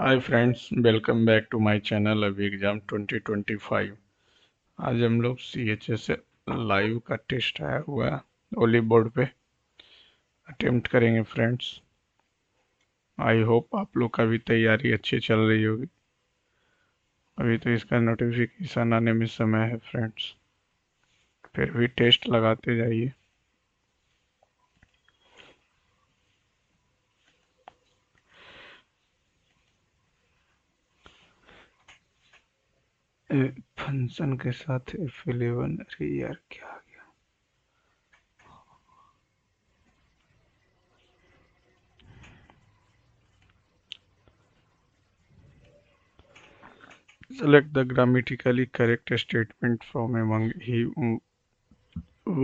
Hi friends, welcome back to my channel अभी exam 2025। आज हम लोग CHS लाइव का टेस्ट आया हुआ है ओली बोर्ड पे अटेम्प्ट करेंगे फ्रेंड्स। आई होप आप लोग का भी तैयारी अच्छी चल रही होगी। अभी तो इसका नोटिफिकेशन आने में समय है फ्रेंड्स, फिर भी टेस्ट लगाते जाइए। फंक्शन के साथ F11, अरे यार क्या आ गया। Select the grammatically correct statement from among he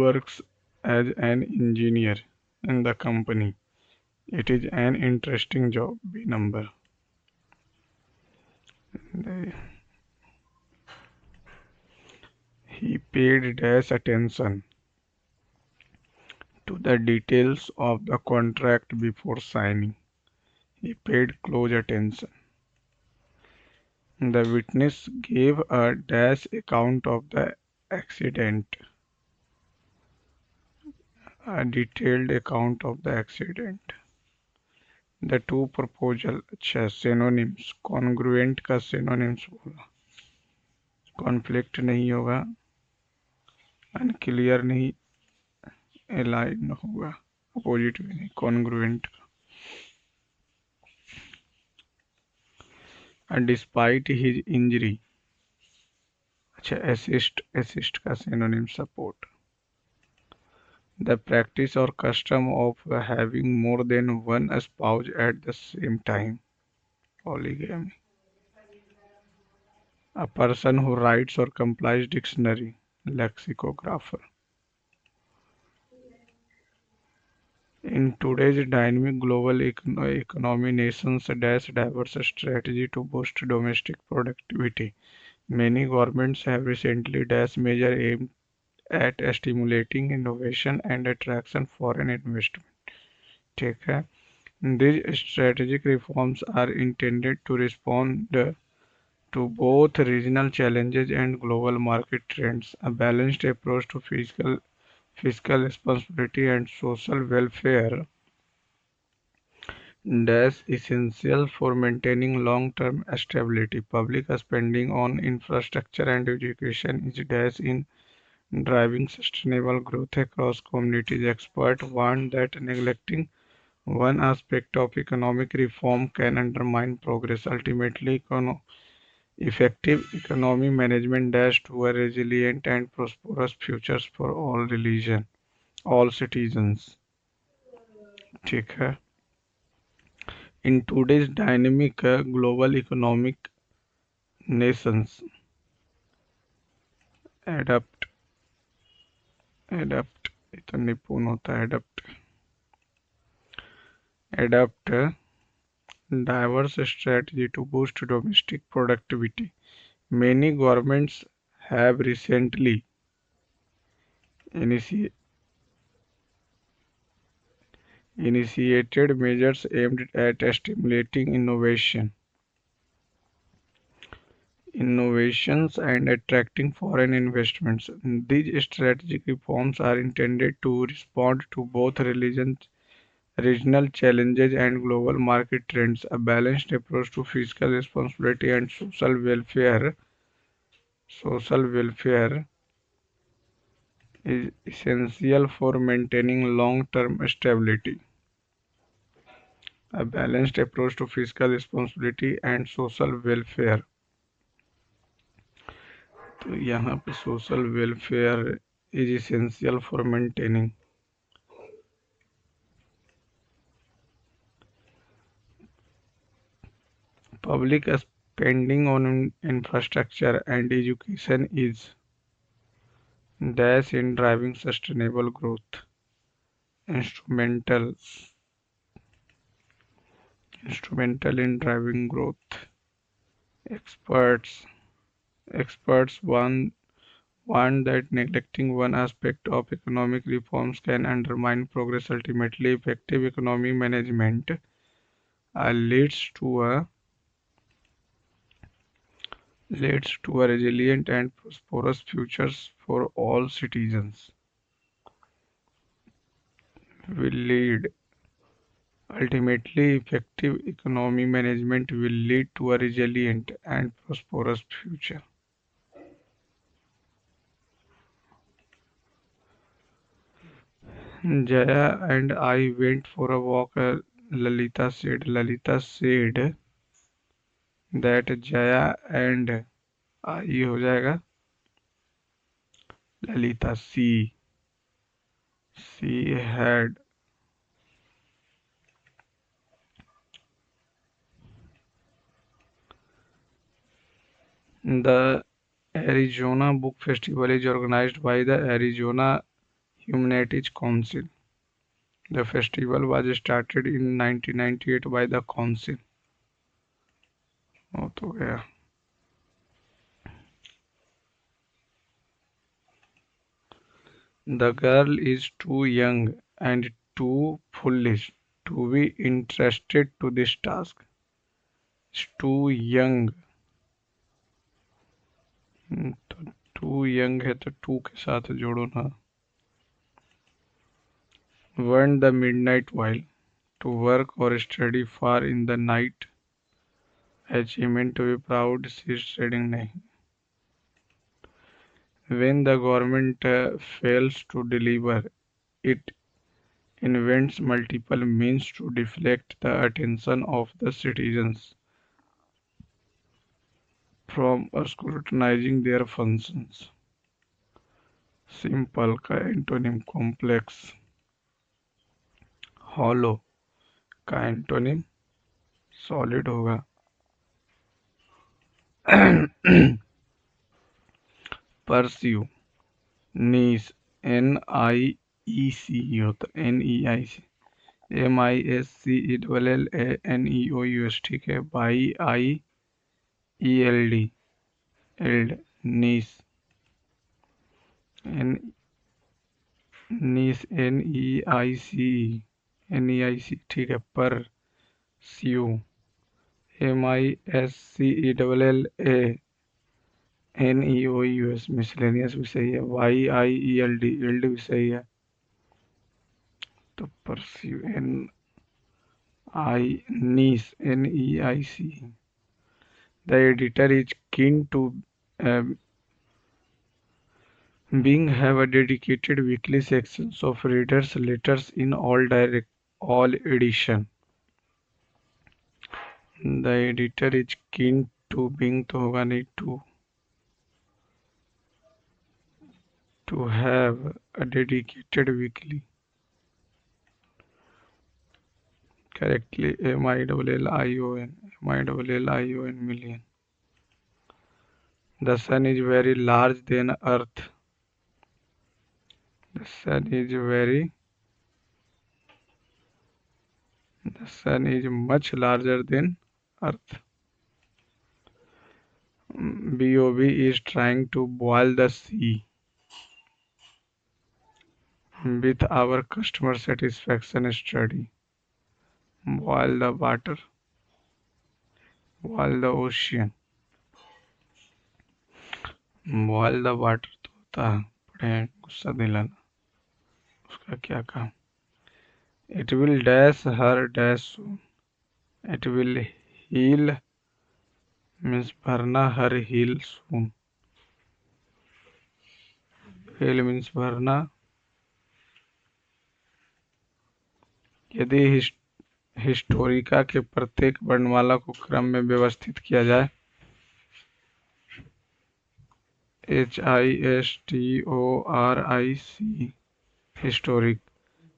works as an engineer in the company. It is an interesting job. B number. He paid dash attention to the details of the contract before signing. He paid close attention. The witness gave a dash account of the accident. A detailed account of the accident. The two proposal, अच्छा synonyms, congruent का synonyms बोला, conflict नहीं होगा, unclear नहीं, align होगा, opposite भी नहीं, congruent। Despite his injury, अच्छा assist का synonym support। The practice or custom of having more than one spouse at the same time, polygamy। A person who writes or compiles dictionary, lexicographer। In today's dynamic global economy, nations dash diverse strategy to boost domestic productivity. Many governments have recently dash measure aimed at stimulating innovation and attraction foreign investment। ठीक है। These strategic reforms are intended to respond to both regional challenges and global market trends. A balanced approach to fiscal responsibility and social welfare dash essential for maintaining long-term stability. Public spending on infrastructure and education is dash in driving sustainable growth across communities. Experts warn that neglecting one aspect of economic reform can undermine progress. Ultimately, effective economy management dash to a resilient and prosperous futures for all citizens। ठीक है। In today's dynamic global economic, nations adapt adapt ये तो निपुण होता है adapt diverse strategy to boost domestic productivity. Many governments have recently initi- initiated measures aimed at stimulating innovations and attracting foreign investments. These strategic reforms are intended to respond to both regional challenges and global market trends. A balanced approach to fiscal responsibility and social welfare is essential for maintaining long-term stability। A balanced approach to fiscal responsibility and social welfare, तो यहाँ पे social welfare is essential for maintaining public spending on infrastructure and education is dash in driving sustainable growth, instrumental instrumental in driving growth. Experts warn that neglecting one aspect of economic reforms can undermine progress. Ultimately, effective economic management leads to a leads to a resilient and prosperous futures for all citizens. Will lead Ultimately, effective economy management will lead to a resilient and prosperous future. Jaya and I went for a walk, Lalita said. Lalita said that Jaya and I हो जाएगा Lalita. She had the Arizona Book Festival is organized by the Arizona Humanities Council. The festival was started in 1998 by the council. हो तो गया. The girl is too young and too foolish to be interested to this task. Is too young. तो too young है तो too के साथ जोड़ो ना. Burn the midnight while to work or study far in the night. Achievement to be proud. She is studying नहीं. When the government fails to deliver, it invents multiple means to deflect the attention of the citizens from scrutinizing their functions. Simple का antonym complex. Hollow का antonym solid होगा. Pursue niece NIEC होता NEIC MISCELLANEOUS ठीक है. बाई IELD एल्ड niece niece NEIC ठीक है. पर स्यू MISCELLANEOUS मिसलेनियस भी सही है. YIELD एल्ड भी सही है. तो pursue NEIC. The editor is keen to being have a dedicated weekly sections of readers letters in all edition. The editor is keen to being तो होगा नहीं to have a dedicated weekly. Correctly MILLION million. The sun is very large than earth. The sun is much larger than earth. BOB is trying to boil the sea with our customer satisfaction study. Boil the water, boil the ocean. Boil the water तो होता है पढ़े गुस्सा दिलाना. उसका क्या काम. It will dash her dash soon. It will heal means भरना her heal soon. Heal means भरना. यदि हिस्टोरिका के प्रत्येक वर्णमाला को क्रम में व्यवस्थित किया जाए. HISTORIC historic.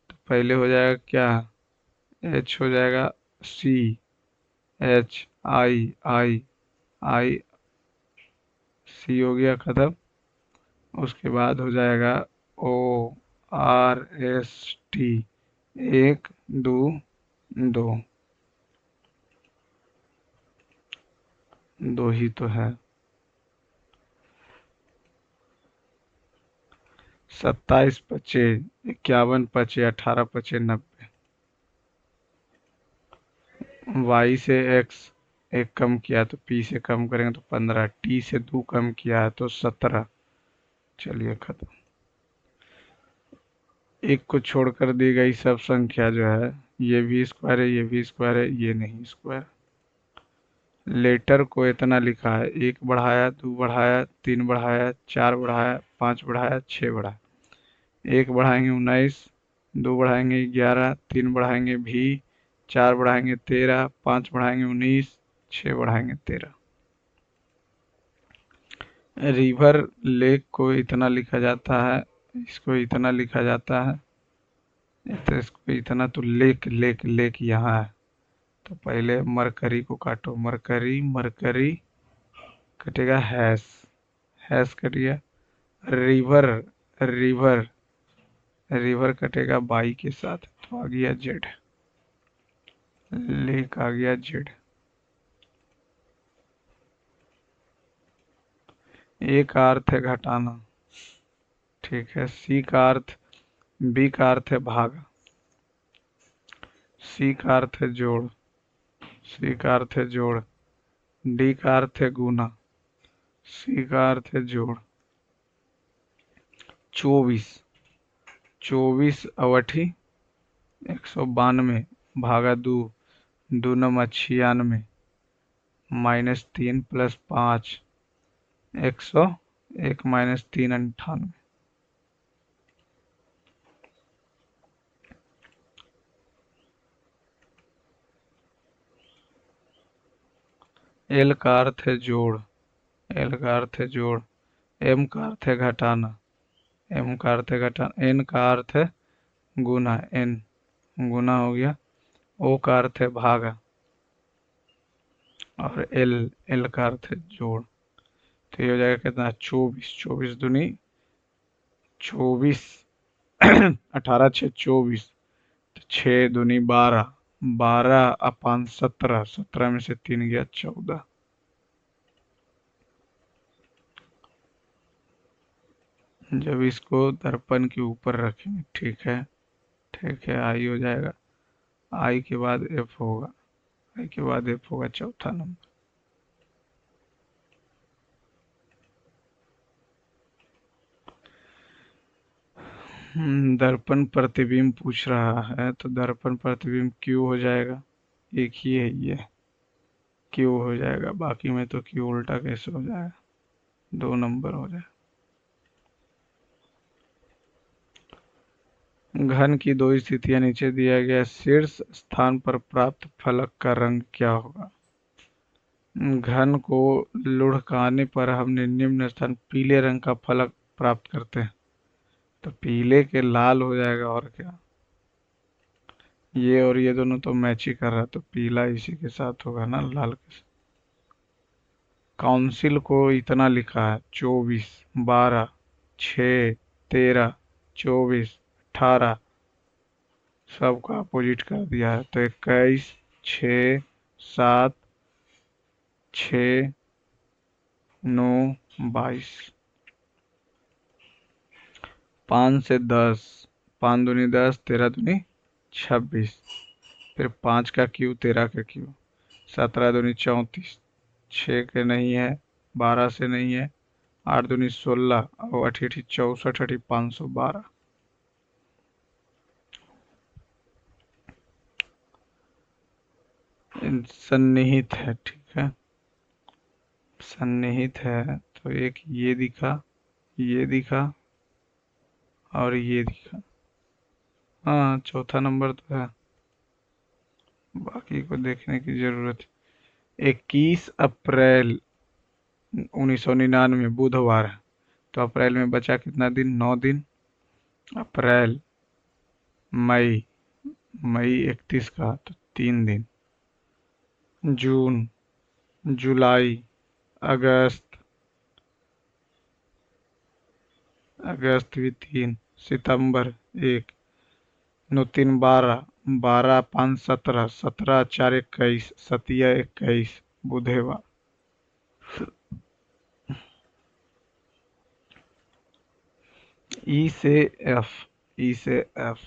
तो पहले हो जाएगा क्या. H हो जाएगा CHII C हो गया खत्म. उसके बाद हो जाएगा ORST 1 2 2. दो ही तो है. 27 पचे 51 पचे 18 पचे 90. Y से X एक कम किया तो पी से कम करेंगे तो 15, टी से 2 कम किया है तो 17। चलिए खत्म। एक को छोड़कर दी गई सब संख्या जो है, ये भी स्क्वायर है, ये भी स्क्वायर है, ये नहीं स्क्वायर। लेटर को इतना लिखा है, 1 बढ़ाया, 2 बढ़ाया, 3 बढ़ाया, 4 बढ़ाया, 5 बढ़ाया, 6 बढ़ाया। 1 बढ़ाएंगे 19, 2 बढ़ाएंगे 11, 3 बढ़ाएंगे भी, 4 बढ़ाएंगे 13, 5 बढ़ाएंगे 19, 6 बढ़ाएंगे 13। रिवर लेक को इतना लिखा जाता है, इसको इतना लिखा जाता है, तो इसको इतना, तो लेक लेक लेक यहाँ है। तो पहले मरकरी को काटो, मरकरी मरकरी कटेगा हैश, हैश कट गया। रिवर रिवर रिवर कटेगा बाई के साथ, तो आ गया जेड, लेक आ गया जेड। ए का अर्थ है घटाना, ठीक है। सी का अर्थ, बी का अर्थ है भाग, सी का अर्थ है जोड़, सी का अर्थ है जोड़। डी का अर्थ है गुना, सी का अर्थ है जोड़। 24, 24 अवठी 192 भागा 2, 2 नम 96, -3 + 5 101 -3 98। एल का अर्थ है जोड़, एल का अर्थ है जोड़। एम का अर्थ है घटाना, एम का अर्थ है घटाना। एन का अर्थ है गुना, एन गुना हो गया। ओ का अर्थ है भागा, और एल, एल का अर्थ है जोड़। तो ये हो जाएगा कितना, 24, 24 दूनी 24, 18 6 24, तो 6 दूनी 12, 12 अपान 17, 17 में से 3 गया 14। जब इसको दर्पण के ऊपर रखेंगे, ठीक है, ठीक है, आई हो जाएगा। आई के बाद एफ होगा, आई के बाद एफ होगा चौथा नंबर। दर्पण प्रतिबिंब पूछ रहा है, तो दर्पण प्रतिबिंब क्यू हो जाएगा, एक ही है ये, क्यू हो जाएगा। बाकी में तो क्यू उल्टा कैसे हो जाएगा, 2 नंबर हो जाएगा। घन की 2 स्थितियां नीचे दिया गया, शीर्ष स्थान पर प्राप्त फलक का रंग क्या होगा। घन को लुढ़काने पर हमने निम्न स्थान पीले रंग का फलक प्राप्त करते हैं, तो पीले के लाल हो जाएगा, और क्या। ये और ये दोनों तो मैच ही कर रहा है, तो पीला इसी के साथ होगा ना, लाल के साथ। काउंसिल को इतना लिखा है, 24, 12, 6, 13, 24, 18, सबका अपोजिट कर दिया है, तो 21, 6, 7, 6, 9, 22। 5 से 10, 5 दूनी 10, 13 दूनी 26, फिर 5 का क्यू, 13 का क्यू, 17 दूनी 34, 6 के नहीं है, 12 से नहीं है, 8 दूनी 16, और 8 8 64, 8 512। सन्निहित है, ठीक है, सन्निहित है, तो एक ये दिखा, ये दिखा, और ये दिखा। हाँ, चौथा नंबर तो है, बाकी को देखने की जरूरत। 21 अप्रैल 1999 बुधवार है, तो अप्रैल में बचा कितना दिन, 9 दिन। अप्रैल, मई, मई 31 का, तो 3 दिन। जून, जुलाई, अगस्त, अगस्त भी 3, सितंबर 1, 9 3 12, 12 5 17, 17 4 21, 7 21 बुधवार। ई से एफ, ई से एफ,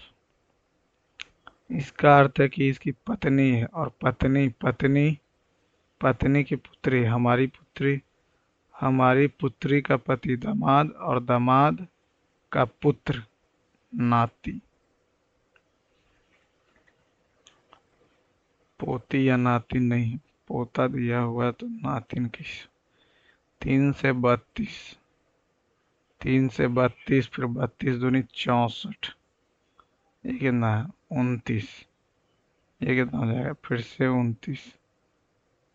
इसका अर्थ है कि इसकी पत्नी है, और पत्नी पत्नी पत्नी की पुत्री, हमारी पुत्री का पति दामाद, और दामाद का पुत्र नाती। पोती या नातिन नहीं, पोता दिया हुआ है तो नातिन किस। 3 से 32, 3 से 32, फिर 32 दूनी 64, ये कितना है 29, ये कितना हो जाएगा फिर से 29,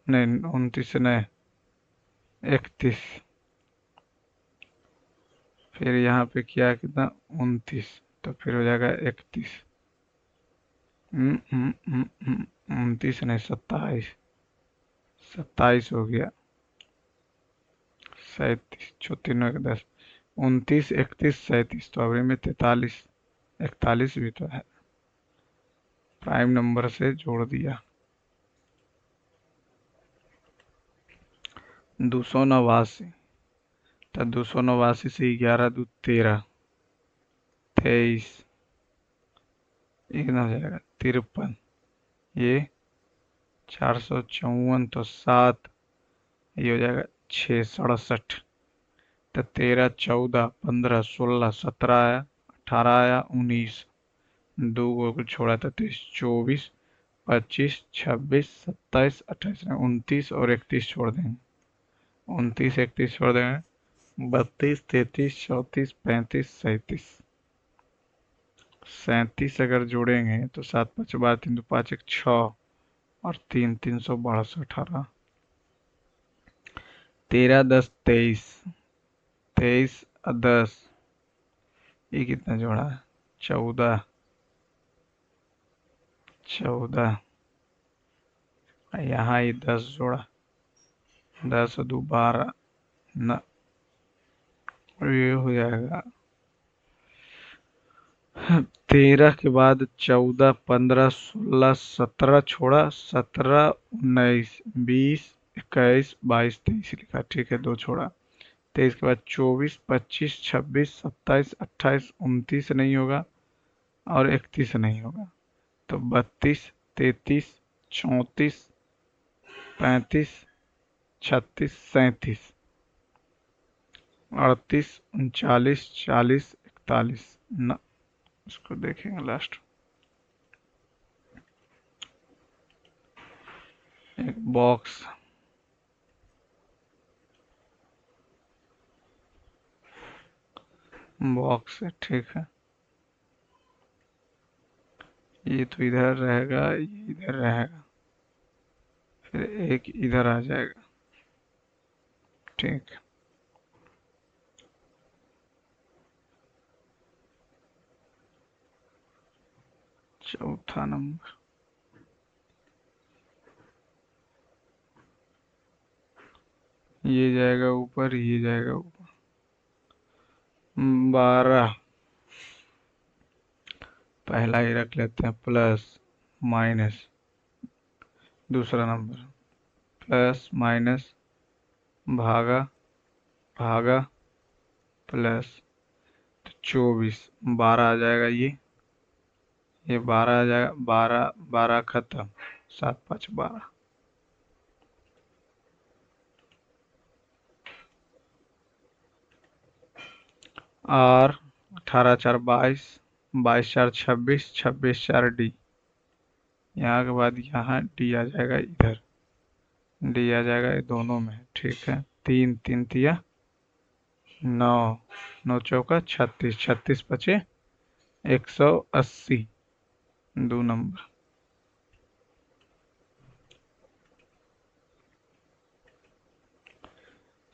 नहीं 29 से नहीं 31, फिर यहाँ पे किया कितना 29, तो फिर हो जाएगा 31, 29 नहीं 27, 27 हो गया, 37, 34, 29, 31, 37, तो अभी में 43, 41 भी तो है, प्राइम नंबर से जोड़ दिया। 289, तो 289 से 11 दू 13, 23, ये कितना हो जाएगा 53, ये 454, तो 7, ये हो जाएगा 6, 67, तो 13, 14, 15, 16, 17 आया, 18 आया, 19, 2 को छोड़ा था 23, 24, 25, 26, 27, 28, 29 और 31 छोड़ देंगे, 29, 31 छोड़ देंगे, 32, 33, 34, 35, 37, 37 अगर जोड़ेंगे तो 7, 5, 12, 3, 2, 5, 1, 6 और 3, 312, 18, 13, 10, 23, 23 और 10, ये कितना जोड़ा है 14, 14, यहाँ ये 10 जोड़ा, 10 और 2 12 न, और ये हो जाएगा 13 के बाद 14, 15, 16, 17 छोड़ा, 17, 19, 20, 21, 22, 23 लिखा, ठीक है 2 छोड़ा, 23 के बाद 24, 25, 26, 27, 28, 29 नहीं होगा और 31 नहीं होगा, तो 32, 33, 34, 35, 36, 37, 38, 39, 40, 41 न, इसको देखेंगे लास्ट। एक बॉक्स, बॉक्स है ठीक है, ये तो इधर रहेगा, ये इधर रहेगा, फिर एक इधर आ जाएगा, ठीक। चौथा नंबर, ये जाएगा ऊपर, ये जाएगा ऊपर, 12, पहला ही रख लेते हैं प्लस माइनस, दूसरा नंबर प्लस माइनस भागा भागा प्लस, तो 24, 12 आ जाएगा, ये 12 आ जाएगा, 12, 12 खत्म, 7, 5, 12, और 18, 4, 22, 22, 4, 26, 26, 4 डी, यहाँ के बाद यहाँ डी आ जाएगा, इधर डी आ जाएगा, ये दोनों में ठीक है, 3, 3 तिया 9, 9 चौका 36, 36 पचे 180, 2 नंबर।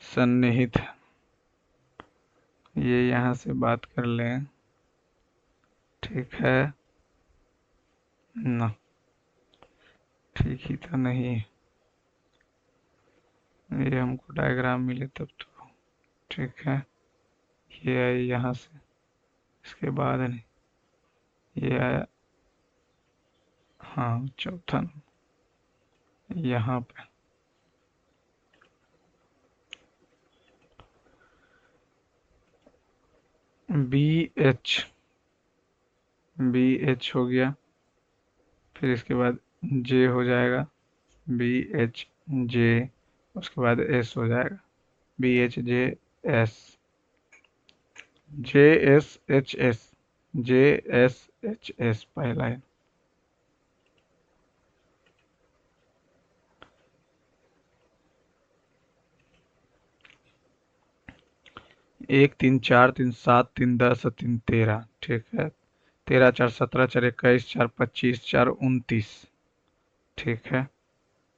सन्निहित, ये यहाँ से बात कर लें, ठीक है ना, ठीक ही तो नहीं, ये हमको डायग्राम मिले तब तो ठीक है, ये आया यहाँ से, इसके बाद नहीं, ये आया, हाँ चौथा नंबर यहाँ पे, बी एच, बी एच हो गया, फिर इसके बाद जे हो जाएगा, बी एच जे, उसके बाद एस हो जाएगा, B H J S, J S H S, J S H S पहला है। एक तीन चार तीन सात तीन 10 और तीन 13, ठीक है। 13 4 17 4 21 4 25 4 29, ठीक है।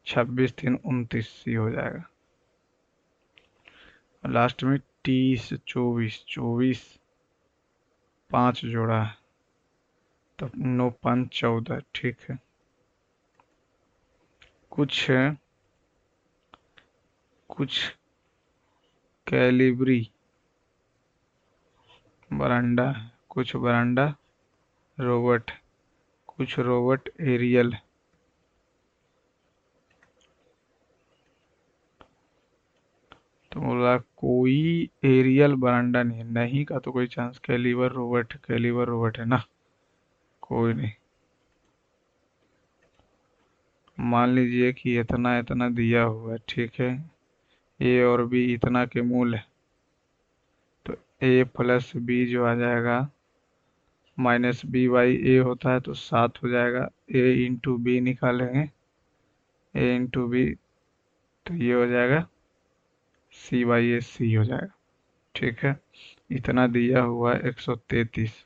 26 3 29 ही हो जाएगा। और लास्ट में 30 24, 24 5 जोड़ा है, तो 9 5 14, ठीक है। कुछ कुछ कैलिबरी बरांडा है, कुछ बरांडा रोबोट, कुछ रोबोट एरियल। तो बोला कोई एरियल बरांडा नहीं है, नहीं का तो कोई चांस, कैलिबर रोबोट है ना, कोई नहीं। मान लीजिए कि इतना इतना दिया हुआ है, ठीक है। ए और बी इतना के मूल है, तो ए प्लस बी जो आ जाएगा, माइनस बी बाई ए होता है तो 7 हो जाएगा। ए इंटू बी निकालेंगे, ए इंटू बी, तो ये हो जाएगा सी बाई ए, सी हो जाएगा, ठीक है। इतना दिया हुआ है 133।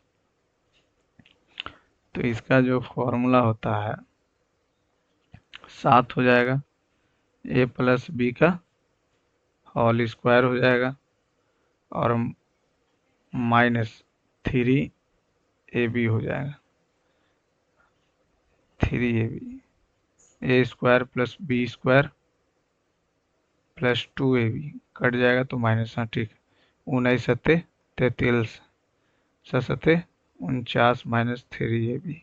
तो इसका जो फॉर्मूला होता है 7 हो जाएगा, ए प्लस बी का होल स्क्वायर हो जाएगा, और माइनस 3 ए बी हो जाएगा, 3 A B, A square plus B square plus 2 A B cut जाएगा तो माइनस, हाँ ठीक है। 19 सत्ते 33, सत्ते 49 minus 3 A B,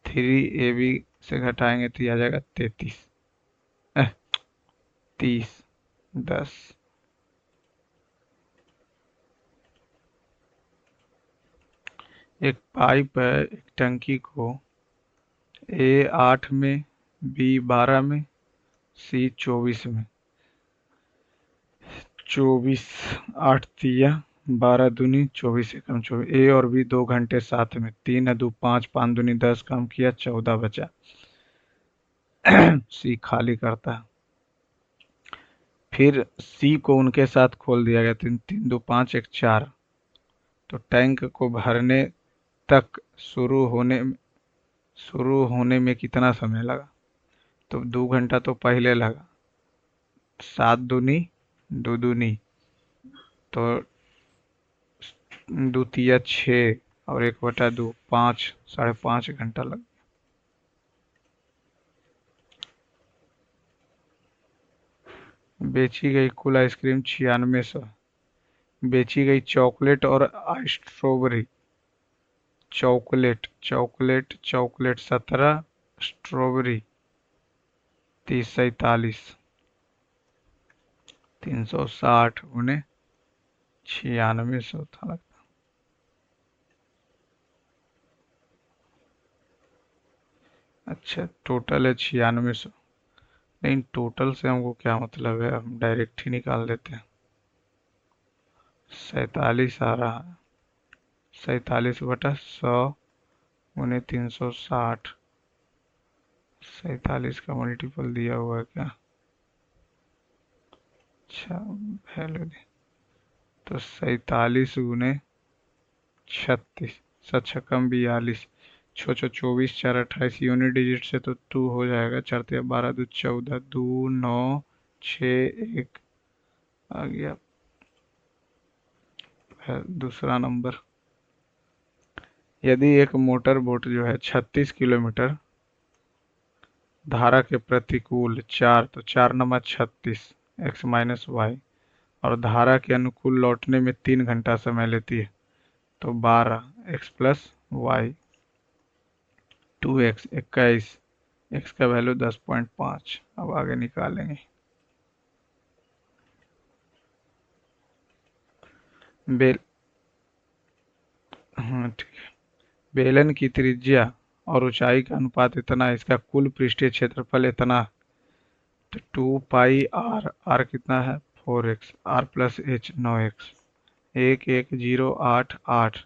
3 A B से घटाएंगे तो ये आ जाएगा 33, 30 10। एक पाइप है एक टंकी को ए 8 में, बी 12 में, सी 24 में। 24, 8 तिया 12 दूनी 24 एकम 24, ए और बी 2 घंटे साथ में, 3 दो 5, 5 दूनी 10, कम किया 14 बचा। सी खाली करता है। फिर सी को उनके साथ खोल दिया गया, 3 3 2 5 1 4। तो टैंक को भरने तक शुरू होने में कितना समय लगा? तो 2 घंटा तो पहले लगा, 7 दूनी 2 दूनी, तो 2 तिया 6 और 1/2 5, 5.5 घंटा लगा। बेची गई कुल आइसक्रीम 9600। बेची गई चॉकलेट और strawberry, chocolate chocolate chocolate 17, strawberry 30 47, 360 गुने 9600 था लगता। अच्छा टोटल है 9600, लेकिन टोटल से हमको क्या मतलब है, हम डायरेक्ट ही निकाल देते हैं। 47 आ रहा है, 47/100 गुने 360, 47 का मल्टीपल दिया हुआ है क्या? अच्छा वैल्यू दी, तो 47 गुने 36, 7 छक्कम 42, 6 24 4 28, यूनिट डिजिट से तो 2 हो जाएगा, 4 12 2 14, 2 9 6 1 आ गया दूसरा नंबर। यदि एक मोटर बोट जो है 36 किलोमीटर धारा के प्रतिकूल 4, तो 4 × 36 एक्स माइनस वाई, और धारा के अनुकूल लौटने में 3 घंटा समय लेती है, तो 12 X plus Y, 2 X 21, X का वैल्यू 10.5। अब आगे निकालेंगे। बेल हाँ ठीक है। बेलन की त्रिज्या और ऊंचाई का अनुपात इतना है, इसका कुल पृष्ठीय क्षेत्रफल इतना, तो 2 पाई आर कितना है 4x, are plus H 9x, 1 1 0 8 8,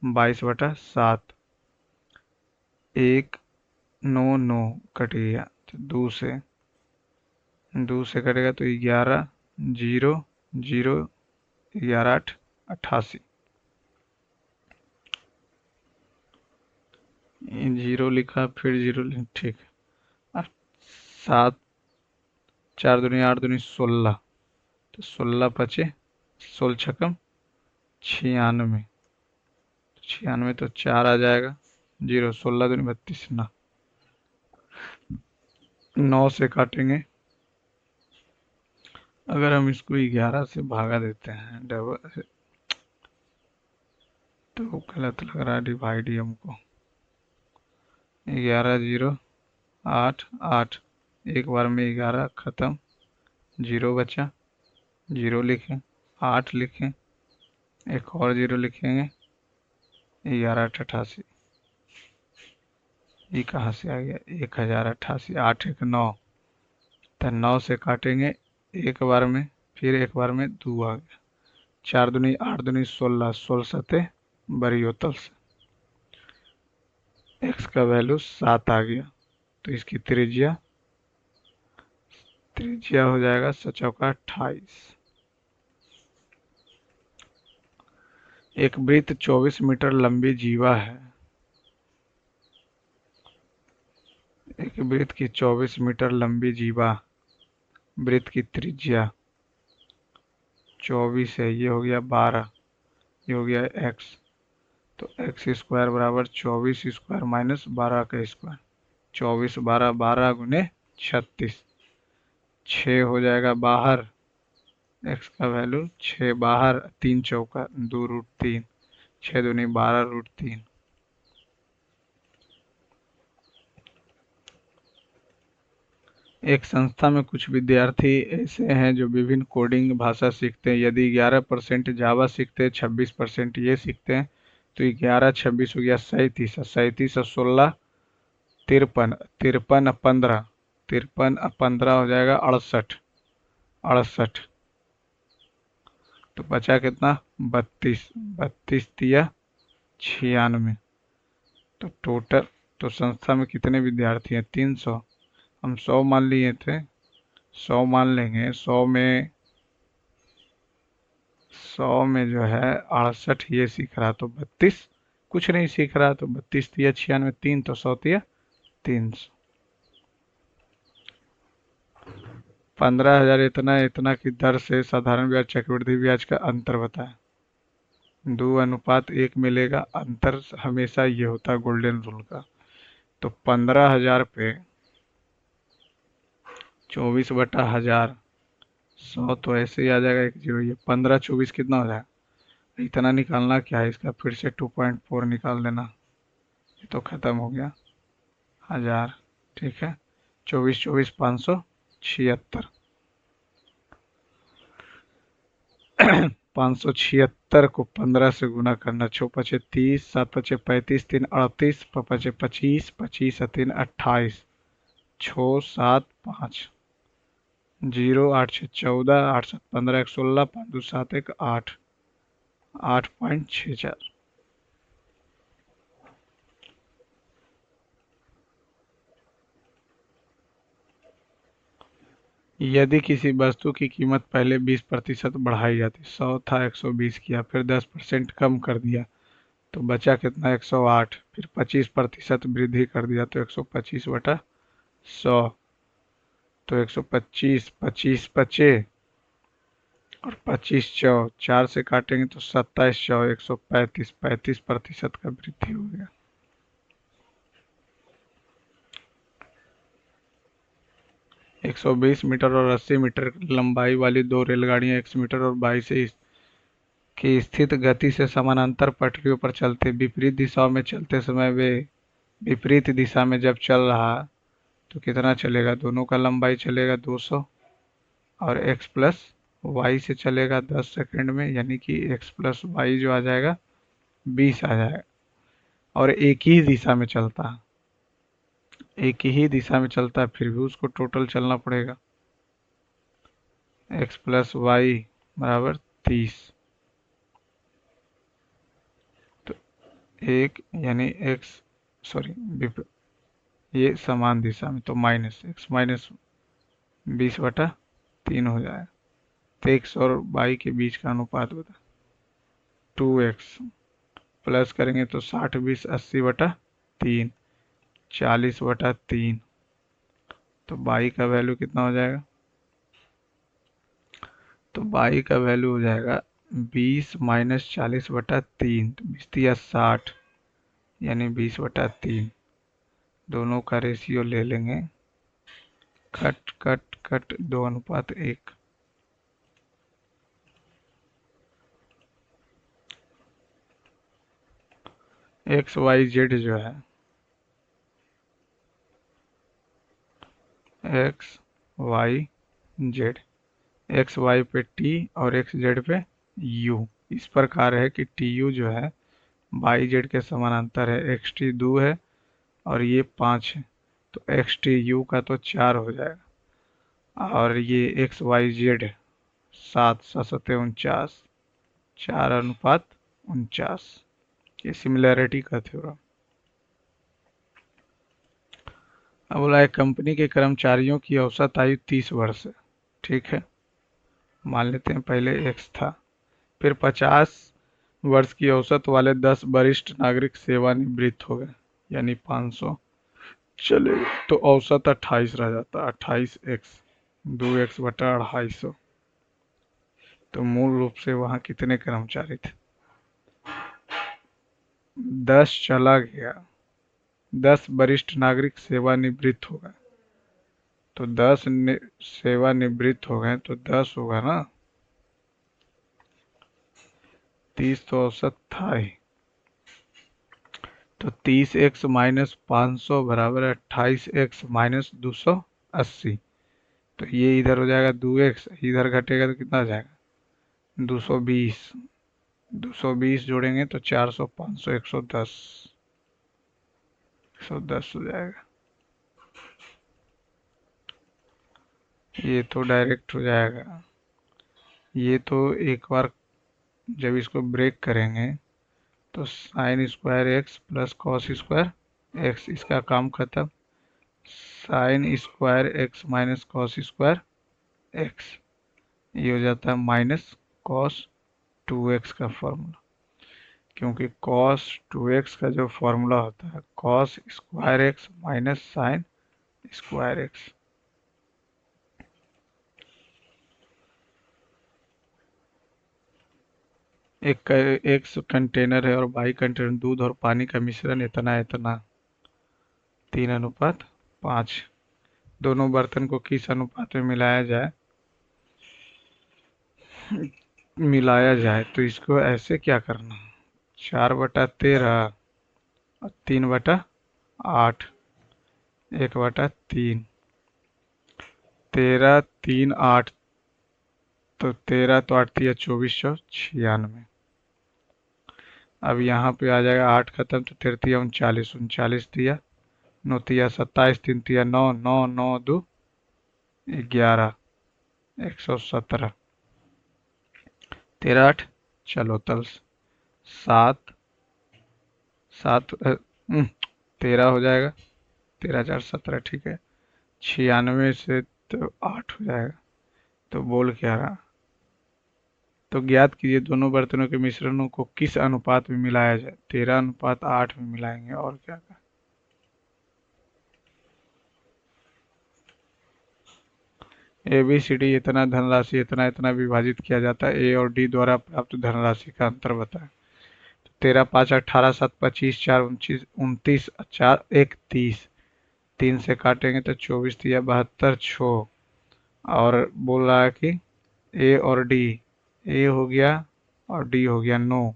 22/7, 1 9 9 cut गया, तो 2 से कटेगा तो 11 0 0, 11 8 88, जीरो लिखा फिर जीरो ठीक। अब 7 4 दूनी 8 दूनी 16, तो 16 × 5 = 16 × 96, 96 तो 4 आ जाएगा, जीरो 16 दूनी 32 ना, 9 से काटेंगे। अगर हम इसको 11 से भागा देते हैं डबल, तो गलत लग रहा है डिवाइड ही हमको। 11 0 8 8, एक बार में 11 खत्म, जीरो बचा, जीरो लिखें, 8 लिखें, एक और जीरो लिखेंगे, 11 8 88, ये कहाँ से आ गया 1088, 8 1 9, तो 9 से काटेंगे एक बार में, फिर एक बार में 2 आ गया, 4 दूनी 8 दूनी 16, 16 सते बड़ी होतल से x का वैल्यू 7 आ गया, तो इसकी त्रिज्या हो जाएगा 7 चौका 28। एक वृत्त 24 मीटर लंबी जीवा है। एक वृत्त की 24 मीटर लंबी जीवा, वृत्त की त्रिज्या 24 है, ये हो गया 12, ये हो गया x, तो x² बराबर 24 स्क्वायर माइनस 12 का स्क्वायर, 24 12 12 गुने 36, 6 हो जाएगा बाहर, x का वैल्यू 6 बाहर, 3 चौका 2√3, 6 दूनी 12√3। एक संस्था में कुछ विद्यार्थी ऐसे हैं जो विभिन्न कोडिंग भाषा सीखते हैं। यदि 11% जावा सीखते हैं, 26% ये सीखते हैं, तो 11 26 हो गया 37, 37 और 16 53, 53 15, 53 15 हो जाएगा 68, 68, तो बचा कितना 32, 32 तिया 96, तो टोटल, तो संस्था में कितने विद्यार्थी हैं 300, हम 100 मान लिए थे, 100 मान लेंगे, 100 में जो है 68 ये सीख रहा, तो 32 कुछ नहीं सीख रहा, तो 32 तिया 96, 3 तो 100 तिया 300, 15,000 इतना की दर से साधारण ब्याज चक्रवृद्धि ब्याज का अंतर बताएं। 2:1 मिलेगा, अंतर हमेशा ये होता है गोल्डन रूल का। तो 15,000 पे 24/1000, 100 तो ऐसे ही आ जाएगा, एक जीरो, ये 15 24 कितना हो जाएगा, इतना निकालना क्या है इसका, फिर से 2.4 निकाल देना, ये तो खत्म हो गया 1000, ठीक है, 24 24 576, 576 को 15 से गुना करना, 6 5 30, 7 5 35, 3 38, 5 5 25, 25 3 28, 6 7 5, 0 8 6 14, 8 7 15, 1 16, 5 2 7 1 8, 8.64। यदि किसी वस्तु की कीमत पहले 20% बढ़ाई जाती, 100 था 120 किया, फिर 10% कम कर दिया, तो बचा कितना 108, फिर 25% वृद्धि कर दिया, तो 125/100, तो 125 25 बचे, और 25 चौ 4 से काटेंगे तो 27 चौ 135, 35% का वृद्धि हो गया। एक 120 मीटर और 80 मीटर लंबाई वाली दो रेलगाड़ियां 100 मीटर और 22 की स्थित गति से समानांतर पटरियों पर चलते, विपरीत दिशाओं में चलते समय वे विपरीत दिशा में जब चल रहा तो कितना चलेगा, दोनों का लंबाई चलेगा 200, और x प्लस वाई से चलेगा 10 सेकंड में, यानी कि x प्लस वाई जो आ जाएगा 20 आ जाएगा, और एक ही दिशा में चलता है, एक ही दिशा में चलता है फिर भी उसको टोटल चलना पड़ेगा। x प्लस वाई बराबर 30। तो एक यानी x, सॉरी, ये समान दिशा में तो माइनस x माइनस 20/3 हो जाएगा। तो x और y के बीच का अनुपात बता। 2x प्लस करेंगे तो 60 20 80/3 40/3। तो y का वैल्यू कितना हो जाएगा? तो y का वैल्यू हो जाएगा 20 माइनस 40/3, तो 20 या 60 यानी 20/3। दोनों का रेशियो ले लेंगे, cut cut cut 2:1। X Y Z जो है, X Y Z, X Y पे टी और एक्स जेड पे यू इस प्रकार है कि टी यू जो है वाई जेड के समानांतर है, एक्स टी 2 है और ये 5 है। तो एक्स टी यू का तो 4 हो जाएगा और ये एक्स वाई जेड 7 7 49, 4:49। ये सिमिलैरिटी का थ्योरम। अब बोला एक कंपनी के कर्मचारियों की औसत आयु 30 वर्ष है। ठीक है, मान लेते हैं पहले एक्स था, फिर 50 वर्ष की औसत वाले 10 वरिष्ठ नागरिक सेवानिवृत्त हो गए, यानी 500 चले गए, तो औसत 28 रह जाता। 28x 2x/250। तो मूल रूप से वहां कितने कर्मचारी थे? 10 चला गया, 10 वरिष्ठ नागरिक सेवानिवृत्त हो गए, तो 10 सेवानिवृत्त हो गए तो 10 होगा ना, 30 तो औसत था ही। तो 30x माइनस 500 बराबर 28x माइनस 280। तो ये इधर हो जाएगा 2x, इधर घटेगा तो कितना हो जाएगा? 220। 220 जोड़ेंगे तो 400 500 110, 110 हो जाएगा। ये तो डायरेक्ट हो जाएगा। ये तो एक बार जब इसको ब्रेक करेंगे तो sine square x plus cos square x, इसका काम खत्म। Sine square x minus cos square x, ये हो जाता है माइनस कॉस 2x का फॉर्मूला, क्योंकि कॉस 2x का जो फॉर्मूला होता है cos square x minus sine square x. एक एक्स कंटेनर है और बाई कंटेनर दूध और पानी का मिश्रण इतना इतना 3:5। दोनों बर्तन को किस अनुपात में मिलाया जाए तो इसको ऐसे क्या करना, 4/13 और 3/8, 1/3, 13 3 8। तो 13 तो 8 दिया 2496। अब यहाँ पे आ जाएगा 8 खत्म तो 13 39, 39 दिया, 9 तिया 27, 3 तिया 9, 9 9 2 11, 117, 13 8 चलो तल 7 7 13 हो जाएगा, 13 4 17, ठीक है। 96 से तो 8 हो जाएगा। तो बोल क्या रहा? तो ज्ञात कीजिए दोनों बर्तनों के मिश्रणों को किस अनुपात में मिलाया जाए। 13:8 में मिलाएंगे और क्या का। ए बी सी डी इतना धनराशि इतना इतना विभाजित किया जाता है, ए और डी द्वारा प्राप्त धनराशि का अंतर बताएं। 13 5 18 7 25 4 29 29 4 1 30, 3 से काटेंगे तो 24 दिया 72 6। और बोल रहा है कि ए और डी, ए हो गया और डी हो गया 9,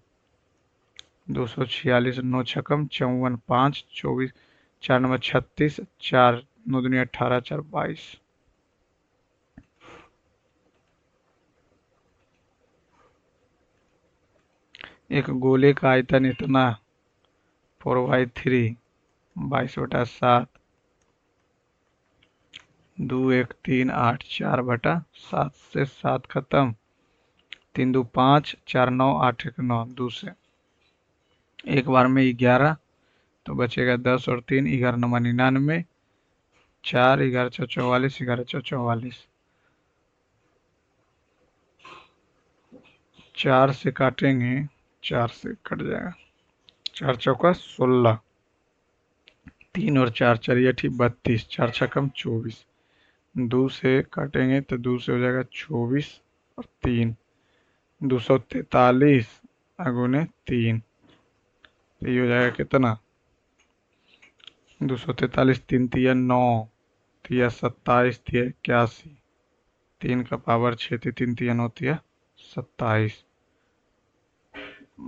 246, 9 छकम 54 5 24, 4 नंबर 36, 4 9 दूनी 18 4 22। एक गोले का आयतन इतना 4/3 22/7 दो एक 3 8 4/7 से 7 खत्म, 3 2 5 4 9 8 1 9, 2 से एक बार में 11, तो बचेगा 10 और 3 11 9 99, 4 11 6 44, 11 6 44, 4 से काटेंगे, 4 से कट जाएगा, 4 चौका 16, 3 और 4 4 अठी 32, 4 छक्कम 24, 2 से काटेंगे तो 2 से हो जाएगा 24 और 3 243 गुने 3, तो ये हो जाएगा कितना, 243, 3 तिया 9, तिया 27, तिया 81, 3 का पावर 6 थी, 3 तिया 9 तिया 27,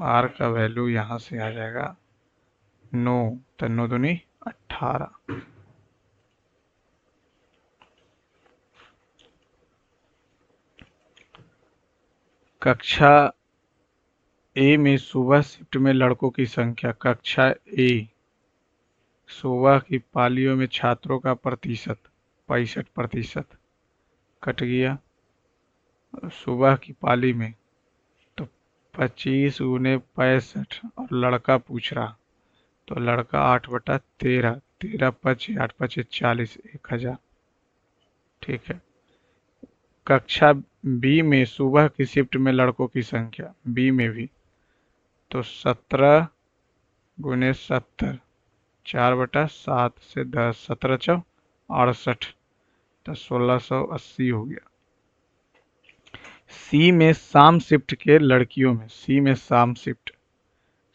आर का वैल्यू यहाँ से आ जाएगा 9, तो 9 दूनी 18। कक्षा ए में सुबह शिफ्ट में लड़कों की संख्या, कक्षा ए सुबह की पालियों में छात्रों का प्रतिशत 65%, कट गया सुबह की पाली में, तो 25 गुने 65, और लड़का पूछ रहा, तो लड़का 8/13, 13 पचे 8 पचे 40, 1000, ठीक है। कक्षा बी में सुबह की शिफ्ट में लड़कों की संख्या, बी में भी, तो 17 गुने 70, 4/7 से 10, 17 चौ 68, तो 1680 हो गया। सी में शाम शिफ्ट के लड़कियों में, सी में शाम शिफ्ट,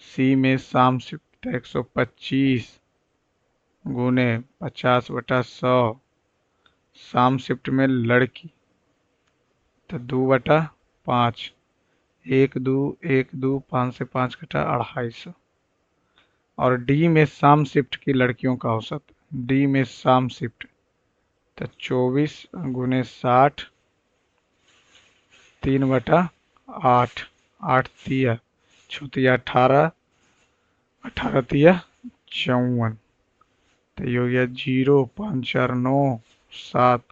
सी में शाम शिफ्ट 125 गुने 50/100, शाम शिफ्ट में लड़की, तो 2/5, 1 2 1 2 5 से 5 घटा 250, और डी में शाम शिफ्ट की लड़कियों का औसत, डी में शाम शिफ्ट, तो 24 गुने 60, 3/8, 8 तिया 6 तिया 18, 18 तिया 54, तो ये हो गया 0 5 4 9 7,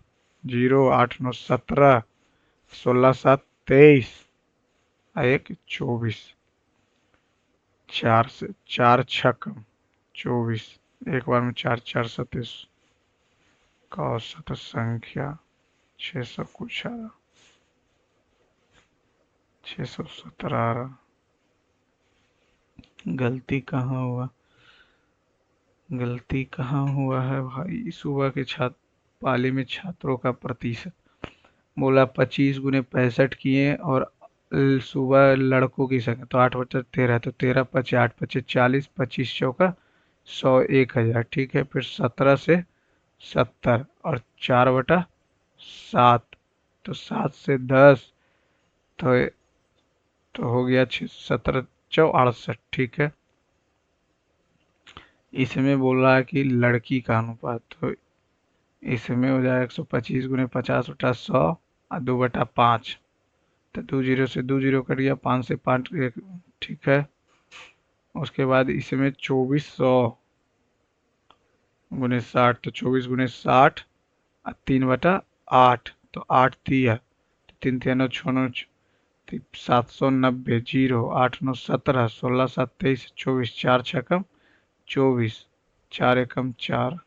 0 8 9 17, 16 7 23, 1 24, 4 से 4 छक्कम 24, एक बार में 4 4 27 का औसत संख्या 600 कुछ आ रहा, 617 आ रहा। गलती कहाँ हुआ, गलती कहाँ हुआ है भाई, सुबह के छात्र पाली में छात्रों का प्रतिशत बोला 25 गुने 65 किए, और सुबह लड़कों की संख्या, तो 8/13, तो 13 पचे 8 पचे 40, 25 चौका 100, 1000, ठीक है। फिर 17 से 70 और 4/7, तो 7 से 10, तो हो गया 17 चौ 68, ठीक है। इसमें बोल रहा है कि लड़की का अनुपात, तो इसमें हो जाएगा 125 गुने 50/100 और 2/5, तो 2 जीरो से 2 जीरो कट गया, 5 से 5, ठीक है। उसके बाद इसमें 2400 गुने 60, तो 24 गुने 60 और 3/8, तो 8 तिया, तो 3 तिया 9 6 9, 790, 0 8 9 17, 16 7 23, 24, 4 छकम 24, 4 एकम 4।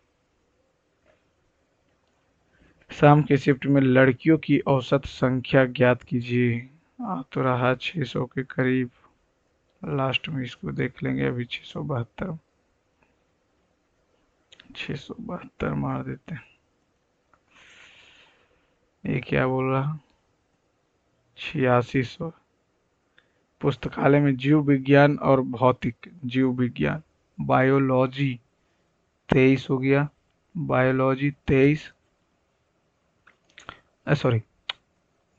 शाम की शिफ्ट में लड़कियों की औसत संख्या ज्ञात कीजिए। आ तो रहा 600 के करीब, लास्ट में इसको देख लेंगे, अभी 672, 672 मार देते हैं। ये क्या बोल रहा, 8600। पुस्तकालय में जीव विज्ञान और भौतिक, जीव विज्ञान बायोलॉजी 23 हो गया, बायोलॉजी 23, सॉरी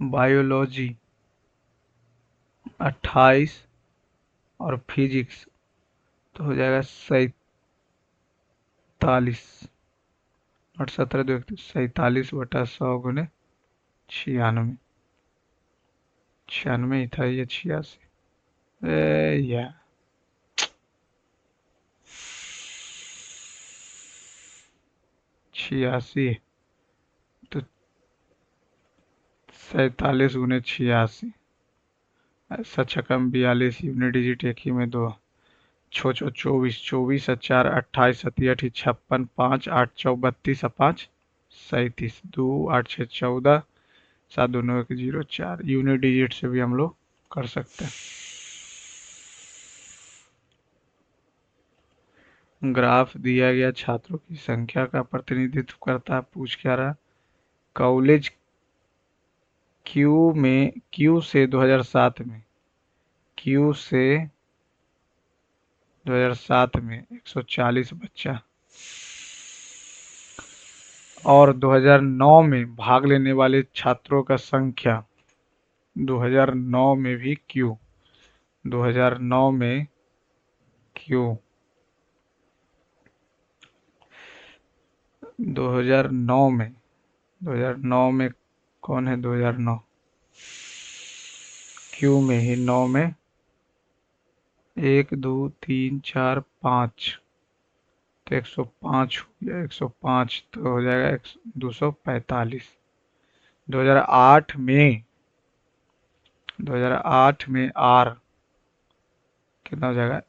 बायोलॉजी 28, और फिजिक्स तो हो जाएगा 47, और 17 दो 47/100 गुने 96, 96 ही था ये 86, यार 86, 47 गुने 86, ऐसा छकम 42, यूनिट डिजिट एक ही में दो, छो छो 24, 24 4 28, 38 56, 5 8 चौ 32, 5 37, 2 8 6 14, 7 2 9 1 0 4। यूनिट डिजिट से भी हम लोग कर सकते हैं। ग्राफ दिया गया छात्रों की संख्या का प्रतिनिधित्व करता है। पूछ क्या रहा? कॉलेज क्यू से 2007 में, क्यू से 2007 में 140 बच्चा, और 2009 में भाग लेने वाले छात्रों का संख्या, 2009 में भी क्यू, 2009 में क्यू, 2009 में, 2009 में कौन है? 2009 क्यू में ही 9 में 1 2 3 4 5, तो 105 हो गया, 105 तो हो जाएगा 245। 2008 में, 2008 में आर कितना हो जाएगा?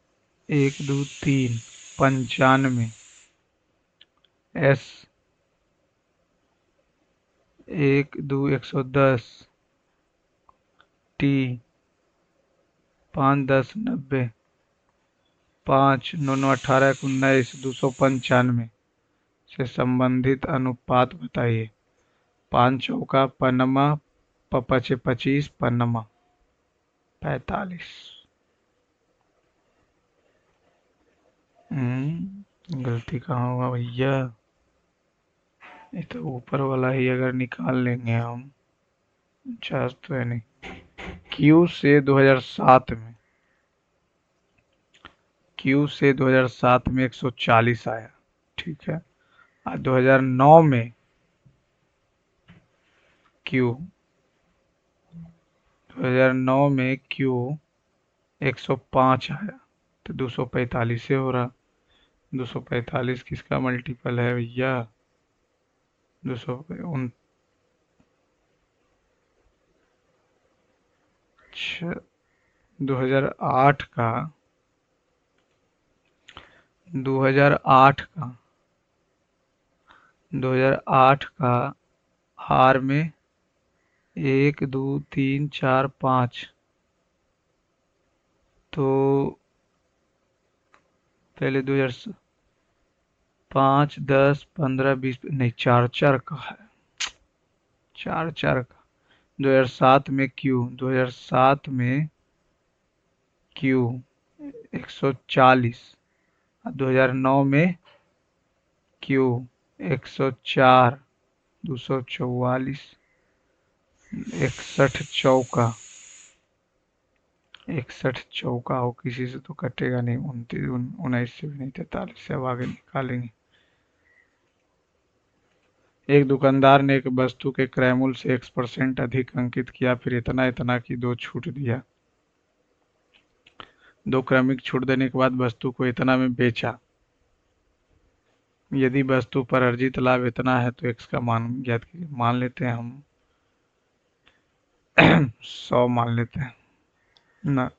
1 2 3 95, एस 1 2 110, टी 5 10 90, 5 9 9 18 19 295 से संबंधित अनुपात बताइए। 5 चौका पन्नमा, पचे 25, पन्नमा 45। गलती कहाँ हुआ भैया? ये तो ऊपर वाला ही अगर निकाल लेंगे हम, चार्ज तो है नहीं। क्यू से 2007 में, क्यू से 2007 में 140 आया, ठीक है। और 2009 में क्यू, 2009 में क्यू 105 आया, तो 245 से हो रहा। 245 किसका मल्टीपल है भैया? 2008 का, 2008 का, 2008 का आर में 1 2 3 4 5, तो पहले 2005 10 15 20 नहीं, 4 4 का है, 4 4 का। 2007 में क्यू, 2007 में क्यू 140, 2009 में क्यू 104, 244, 61 चौका, 61 चौका हो, किसी से तो कटेगा नहीं। 29 19 से भी नहीं, 43 से अब आगे निकालेंगे। एक दुकानदार ने एक वस्तु के क्रय मूल्य से X% अधिक अंकित किया, फिर इतना इतना की 2 छूट दिया। 2 क्रमिक छूट देने के बाद वस्तु को इतना में बेचा। यदि वस्तु पर अर्जित लाभ इतना है तो x का मान ज्ञात कीजिए। मान लेते हैं हम 100 मान लेते हैं ना,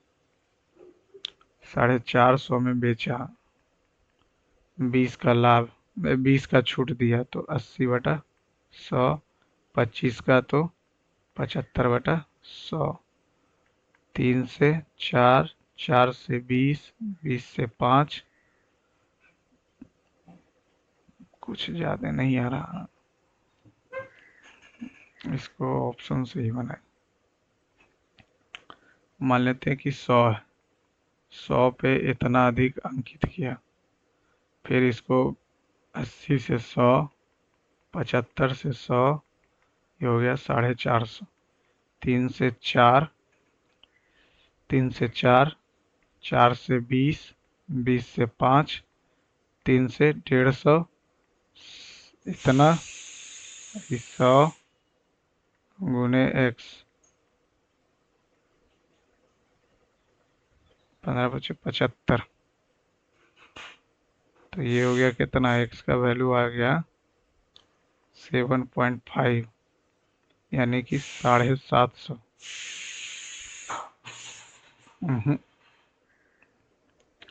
450 में बेचा, 20 का लाभ, 20 का छूट दिया तो 80/100, 25 का तो 75/100, 3 से 4, 4 से 20, 20 से 5, कुछ ज्यादा नहीं आ रहा, इसको ऑप्शन से ही बनाए। मान लेते हैं कि 100 है, 100 पे इतना अधिक अंकित किया, फिर इसको 80 से 100, 75 से 100, ये हो गया 450। 3 से 4, 3 से 4, 4 से 20, 20 से 5, 3 से 150, इतना 100 गुने x, 15 बचे 75, तो ये हो गया कितना? x का वैल्यू आ गया 7.5। यानी कि 750।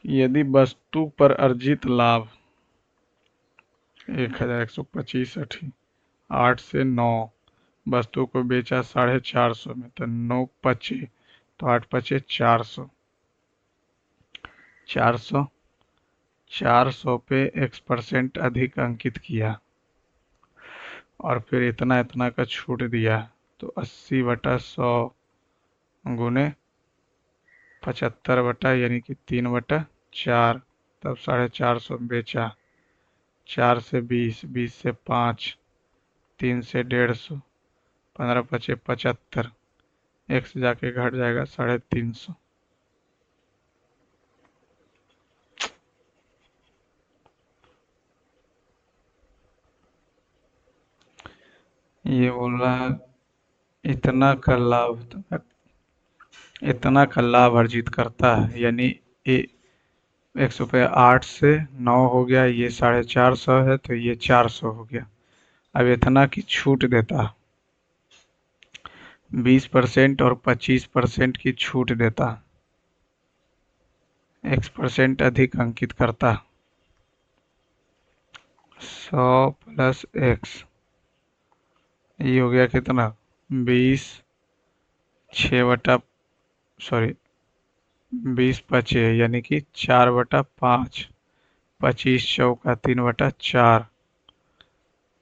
यदि वस्तु पर अर्जित लाभ 1125 8 से 9, वस्तु को बेचा 450 में, तो 9 पचे, तो 8 पचे 400। 400 400 पे X% अधिक अंकित किया और फिर इतना इतना का छूट दिया, तो 80/100 गुने 75 यानी कि 3/4, तब 450 बेचा। 4 से 20, 20 से 5, 3 से 150, 15 पचे 75, x जाके घट जाएगा 350। ये बोल रहा है इतना का लाभ, इतना का लाभ अर्जित करता है, यानी 100 पे 8 से 9 हो गया, ये 450 है तो ये 400 हो गया। अब इतना की छूट देता, 20% और 25% की छूट देता, X% अधिक अंकित करता। 100 + X, ये हो गया कितना, 20, 20 पचे यानी कि 4/5, 25 चौका 3/4,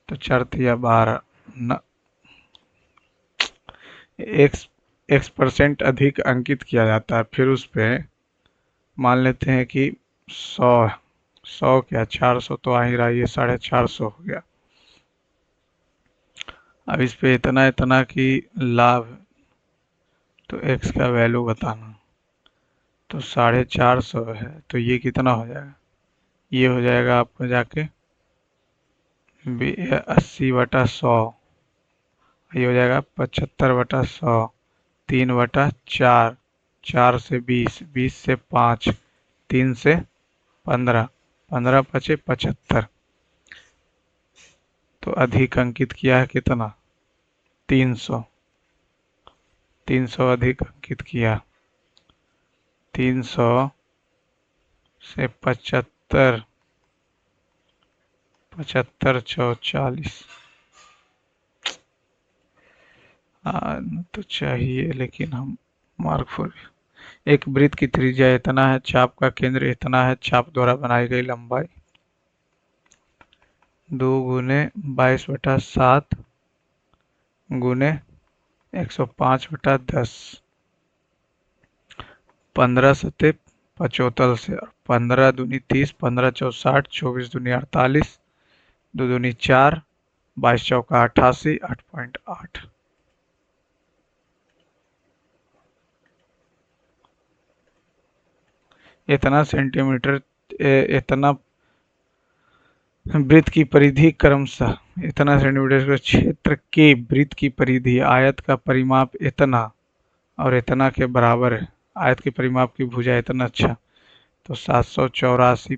तो 4 तिया 12 न, X% अधिक अंकित किया जाता है। फिर उस पे मान लेते हैं कि 100 क्या 400 तो आ ही रहा है, ये 450 हो गया। अब इस पे इतना इतना की लाभ, तो x का वैल्यू बताना, तो 450 है तो ये कितना हो जाएगा, ये हो जाएगा आपको जाके 80/100, ये हो जाएगा 75/100, 3/4, 4 से 20, 20 से 5, 3 से 15, 15 पचे 75, तो अधिक अंकित किया है कितना, 300, 300 अधिक अंकित किया। 300 से 75, 75 चौ 40, तो चाहिए लेकिन हम मार्क फॉर, एक वृत्त की त्रिज्या इतना है, चाप का केंद्र इतना है, चाप द्वारा बनाई गई लंबाई 2 गुने 22/7 गुने 105/10, 15 सत्ते 75 से, 15 दूनी 30, 15 चौ 60, 24 दूनी 48, 2 दूनी 4, 22 चौका 88, 8.8। इतना सेंटीमीटर, इतना वृत्त की परिधि क्रमशः, इतना सेंटीमीटर के क्षेत्र के वृत्त की परिधि आयत का परिमाप इतना और इतना के बराबर है। आयत के परिमाप की भुजा इतना, अच्छा तो 784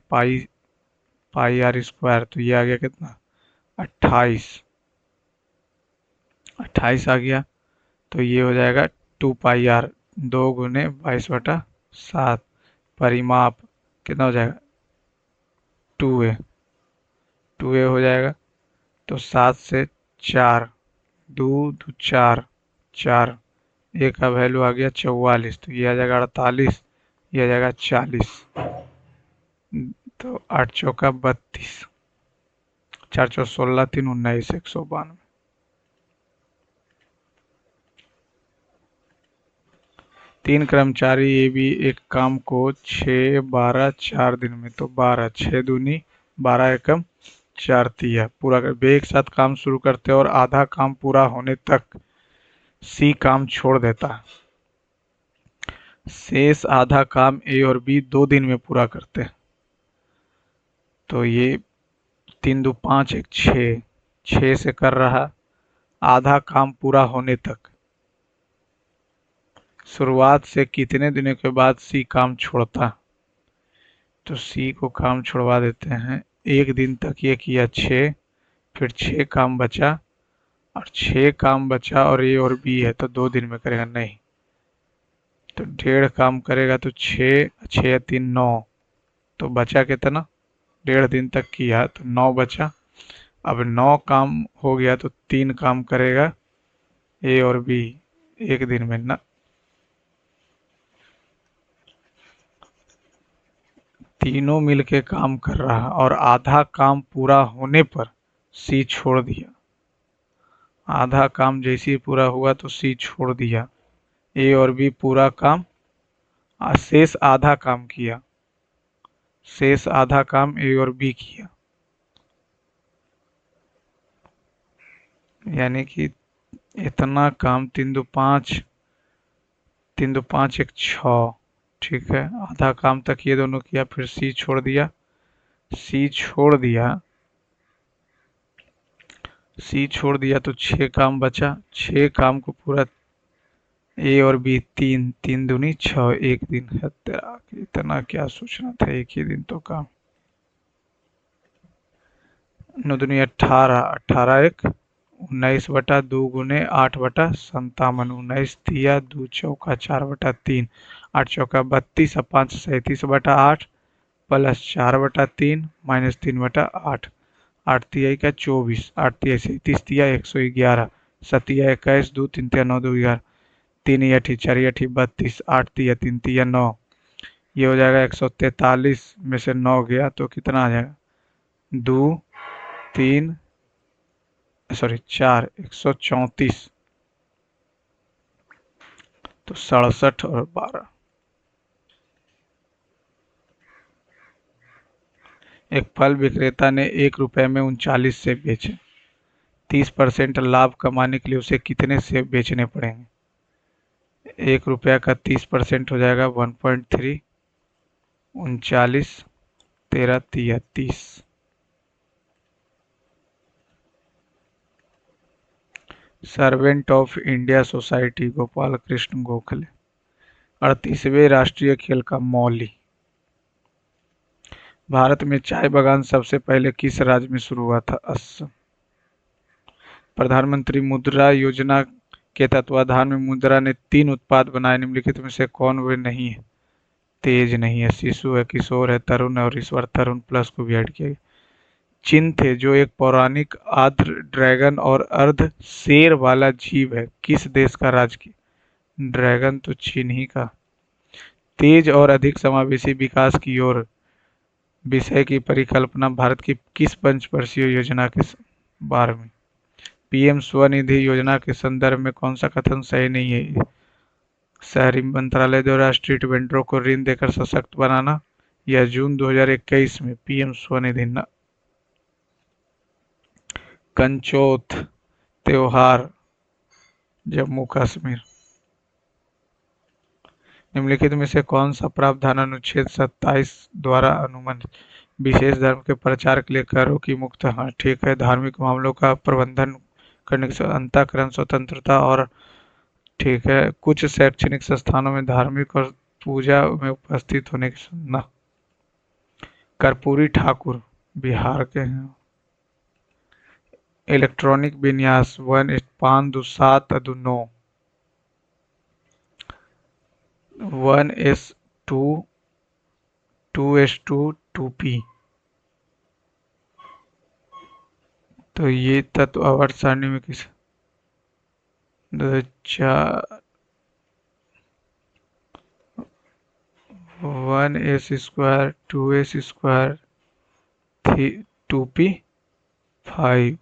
पाई आर स्क्वायर, तो ये आ गया कितना 28, 28 आ गया, तो ये हो जाएगा 2 पाई आर, 2 गुने 22/7, परिमाप कितना हो जाएगा 2a, 2a हो जाएगा, तो 7 से 4, 2 2 4, 4, ए का वैल्यू आ गया 44, तो ये आ जाएगा 48, ये आ जाएगा 40, तो 8 चौका 32, 4 चौ 16, 3 19, 192। तीन कर्मचारी ए बी एक काम को 6, 12, 4 दिन में, तो 12, 6 दूनी 12 एकम 4 तिया पूरा कर, वे एक साथ काम शुरू करते और आधा काम पूरा होने तक सी काम छोड़ देता। शेष आधा काम ए और बी 2 दिन में पूरा करते। तो ये 3 2 5 1 6, 6 से कर रहा, आधा काम पूरा होने तक। शुरुआत से कितने दिनों के बाद सी काम छोड़ता, तो सी को काम छुड़वा देते हैं। 1 दिन तक ये किया 6, फिर 6 काम बचा, और 6 काम बचा और ए और बी है तो 2 दिन में करेगा नहीं, तो 1.5 काम करेगा तो 6, 6 या 3 9, तो बचा कितना, 1.5 दिन तक किया तो 9 बचा। अब 9 काम हो गया तो 3 काम करेगा ए और बी एक दिन में ना, तीनों मिलके काम कर रहा और आधा काम पूरा होने पर सी छोड़ दिया। आधा काम जैसे ही पूरा हुआ तो सी छोड़ दिया, ए और बी पूरा काम, शेष आधा काम किया, शेष आधा काम ए और बी किया। यानी कि इतना काम 3 दो 5, 3 दो 5 1 6, ठीक है, आधा काम तक ये दोनों किया, फिर सी छोड़ दिया, सी छोड़ दिया, सी छोड़ दिया तो 6 काम बचा, 6 काम को पूरा ए और बी 3, 3 दूनी 6, एक दिन है तेरा, इतना क्या सोचना था, एक ही दिन तो काम। 9 दूनी 18, 18 एक 19 बटा 2 गुने 8 बटा 57, 19 दिया 2 चौका 4 बटा 3, 8 चौका 32, 5 37 बटा 8 प्लस 4 बटा 3 माइनस 3 बटा 8, 8 तिया का 24, 8 तिया 37 दिया 111, 7 21, 2 3 तिया 9 2 11, 3 अठी 4 अठी 32, 8 तिया 3 तिया 9, ये हो जाएगा 143 में से 9 गया तो कितना आ जाएगा, 2 3 सॉरी 4, 134, तो 67 और 12। एक फल विक्रेता ने 1 रुपए में 39 सेब बेचे, 30% लाभ कमाने के लिए उसे कितने सेब बेचने पड़ेंगे। 1 रुपया का 30% हो जाएगा 1.3, 39, 13 तिया 30। Servant of India society Gopal Krishna Gokhale 38वें राष्ट्रीय खेल का मौली। भारत में चाय बागान सबसे पहले किस राज्य में शुरू हुआ था, असम। प्रधानमंत्री मुद्रा योजना के तत्वाधान में मुद्रा ने 3 उत्पाद बनाए, निम्नलिखित में से कौन वे नहीं है। तेज नहीं है, शिशु है, किशोर है, तरुण है और ईश्वर, तरुण प्लस को भी ऐड किया गया। चिंथ थे जो एक पौराणिक आर्द्र ड्रैगन और अर्ध शेर वाला जीव है, किस देश का राजकीय। ड्रैगन तो चीन ही का। तेज और अधिक समावेशी विकास की ओर विषय की परिकल्पना भारत की किस पंचवर्षीय योजना के बारे में। पीएम स्वनिधि योजना के संदर्भ में कौन सा कथन सही नहीं है। शहरी मंत्रालय द्वारा स्ट्रीट वेंडरों को ऋण देकर सशक्त बनाना, या जून 2021 में पीएम स्वनिधि न। कंचोथ त्योहार जम्मू कश्मीर। निम्नलिखित में से कौन सा प्रावधान अनुच्छेद 27 द्वारा अनुमति, विशेष धर्म के प्रचार के लिए करों की मुक्त। हाँ ठीक है, धार्मिक मामलों का प्रबंधन करने की अंतःकरण स्वतंत्रता और ठीक है, कुछ शैक्षणिक संस्थानों में धार्मिक और पूजा में उपस्थित होने की न। कर्पूरी ठाकुर बिहार के हैं। इलेक्ट्रॉनिक विन्यास 1:5:7:9, 1:2, 2:2p। तो ये तत्व आवर्त सारणी में किस 4 1s² 2s² 2p 5,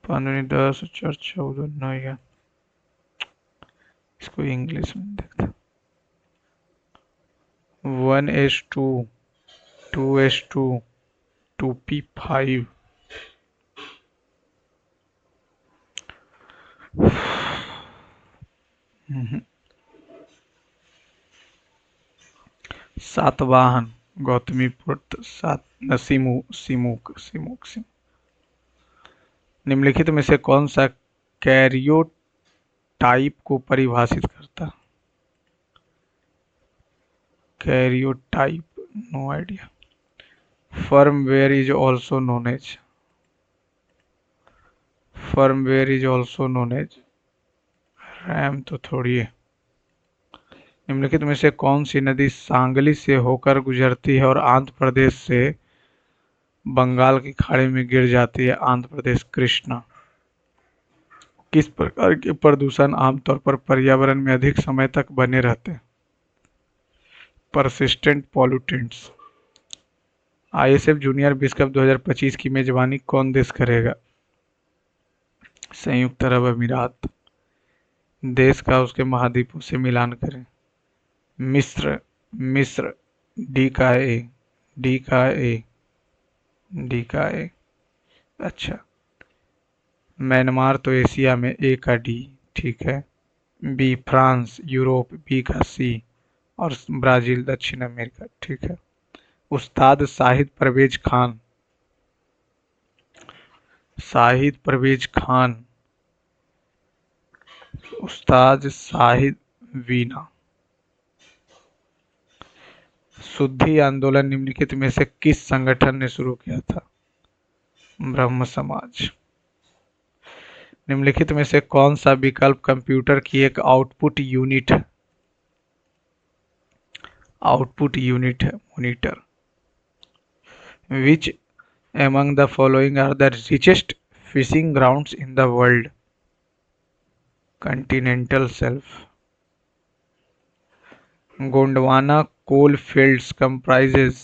15 10 4 14 9। इसको इंग्लिश में देखते। 1s2 2s2 2p5। Satavahana Gautamiputra सात सिमुक। निम्नलिखित में से कौन सा कैरियोटाइप को परिभाषित करता। Karyotype no idea. firmware is also known as firmware is also known as RAM तो थोड़ी है। निम्नलिखित में से कौन सी नदी सांगली से होकर गुजरती है और आंध्र प्रदेश से बंगाल की खाड़ी में गिर जाती है? आंध्र प्रदेश कृष्णा। किस प्रकार के प्रदूषण आमतौर पर पर्यावरण में अधिक समय तक बने रहते हैं? Persistent pollutants. आईएसएफ जूनियर विश्व कप 2025 की मेजबानी कौन देश करेगा? संयुक्त अरब अमीरात। देश का उसके महाद्वीपों से मिलान करें। मिस्र। मिस्र। डी का ए। डी का ए। डी का ए। अच्छा। म्यांमार तो एशिया में, ए का डी। ठीक है। बी फ्रांस यूरोप, बी का सी। और ब्राजील दक्षिण अमेरिका। ठीक है। उस्ताद शाहिद परवेज खान। शाहिद परवेज खान। उस्ताद शाहिद वीना। शुद्धि आंदोलन निम्नलिखित में से किस संगठन ने शुरू किया था? ब्रह्म समाज। निम्नलिखित में से कौन सा विकल्प कंप्यूटर की एक आउटपुट यूनिट है? आउटपुट यूनिट है monitor. Which among the following are the richest fishing grounds in the world? Continental shelf. Gondwana coal fields comprises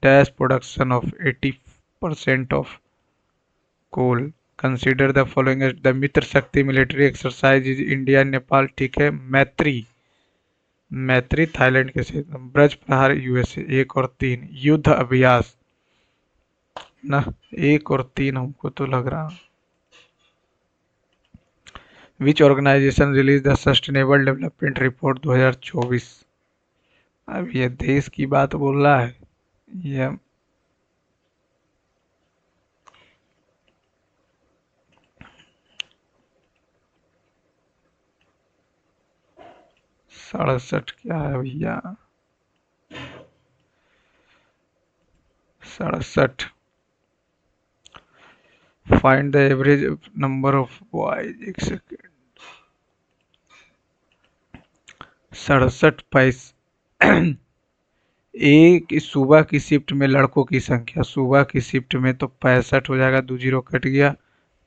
dash production of 80% of coal. Consider the following as the मित्र शक्ति military exercise is India Nepal. ठीक है। मैत्री। मैत्री Thailand के से। ब्रज प्रहार USA. 1 और 3 युद्ध अभ्यास ना। 1 और 3 हमको तो लग रहा। Which organization released the Sustainable Development Report 2024? अब ये देश की बात बोल रहा है। ये 67 क्या है भैया? 67। Find the average number of boys. 1 second. 67 एक सुबह की शिफ्ट में लड़कों की संख्या। सुबह की शिफ्ट में तो 65 हो जाएगा, 2 जीरो कट गया।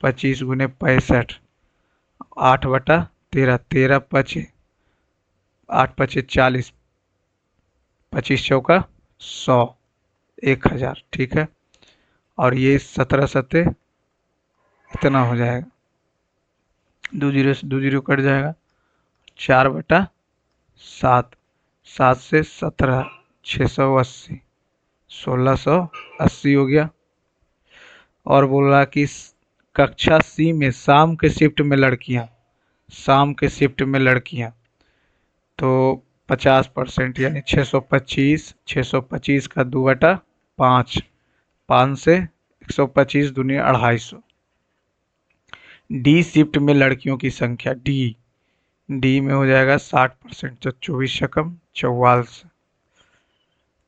25 गुने 65, 8/13। 13 पचे 8 पचे 40, 25 चौका 100, 1000। ठीक है। और ये 17 सते इतना हो जाएगा, 2 जीरो से 2 जीरो कट जाएगा। 4/7, 7 से 17, 680, 1680 हो गया। और बोल रहा कि कक्षा सी में शाम के शिफ्ट में लड़कियां, शाम के शिफ्ट में लड़कियां तो 50% यानी 625। 625 का 2/5, 5 से 125 दूनी 250। डी शिफ्ट में लड़कियों की संख्या। डी में हो जाएगा 60%, तो 24 शकम 44।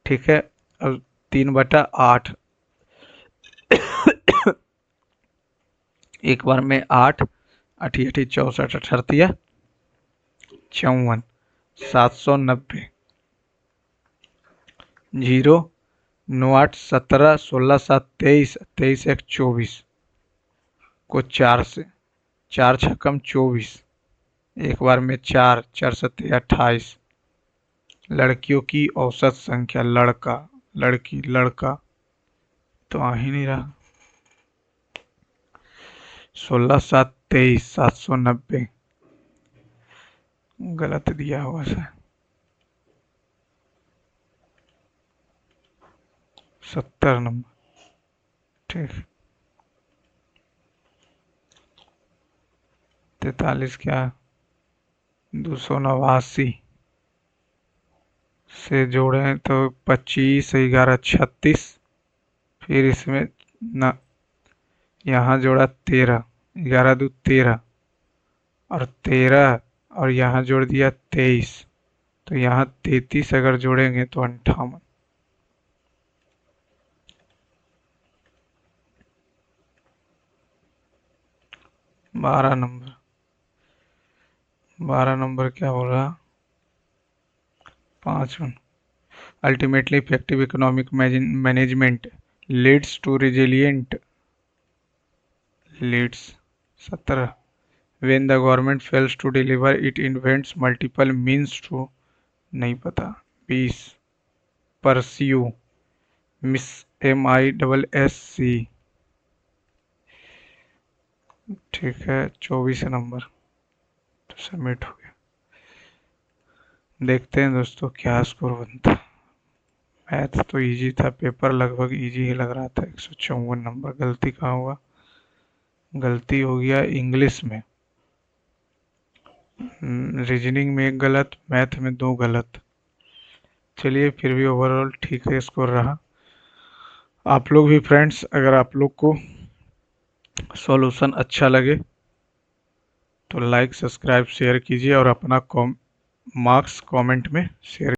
ठीक है। अब 3/8। एक बार में 8, 8 8 64, 18 54, 790। 0 9 8 17 16 7 23, 23 1 24 को 4 से, 4 छक्कम 24। एक बार में 4, 4 सत्ते 28। लड़कियों की औसत संख्या। लड़का लड़की लड़का तो आ ही नहीं रहा। 16 7 23, 790। गलत दिया हुआ है। 70 नंबर। ठीक। 43 क्या? 289 से जोड़े तो 25, 11 36। फिर इसमें न यहाँ जोड़ा 13, 11 2 13 और 13, और यहाँ जोड़ दिया 23, तो यहाँ 33 अगर जोड़ेंगे तो 58। 12 नंबर। 12 नंबर क्या बोल रहा? 5। Ultimately effective economic management leads to resilient leads. 17। When the government fails to deliver, it invents multiple means to नहीं पता। 20। pursue miss MISSC। ठीक है, 24 नंबर तो सबमिट हो गया। देखते हैं दोस्तों क्या स्कोर बनता है। मैथ तो इजी था, पेपर लगभग इजी ही लग रहा था। 154 नंबर। गलती कहाँ हुआ? गलती हो गया इंग्लिश में, रीजनिंग में 1 गलत, मैथ में 2 गलत। चलिए फिर भी ओवरऑल ठीक है स्कोर रहा। आप लोग भी फ्रेंड्स, अगर आप लोग को सॉल्यूशन अच्छा लगे तो लाइक सब्सक्राइब शेयर कीजिए और अपना मार्क्स कमेंट में शेयर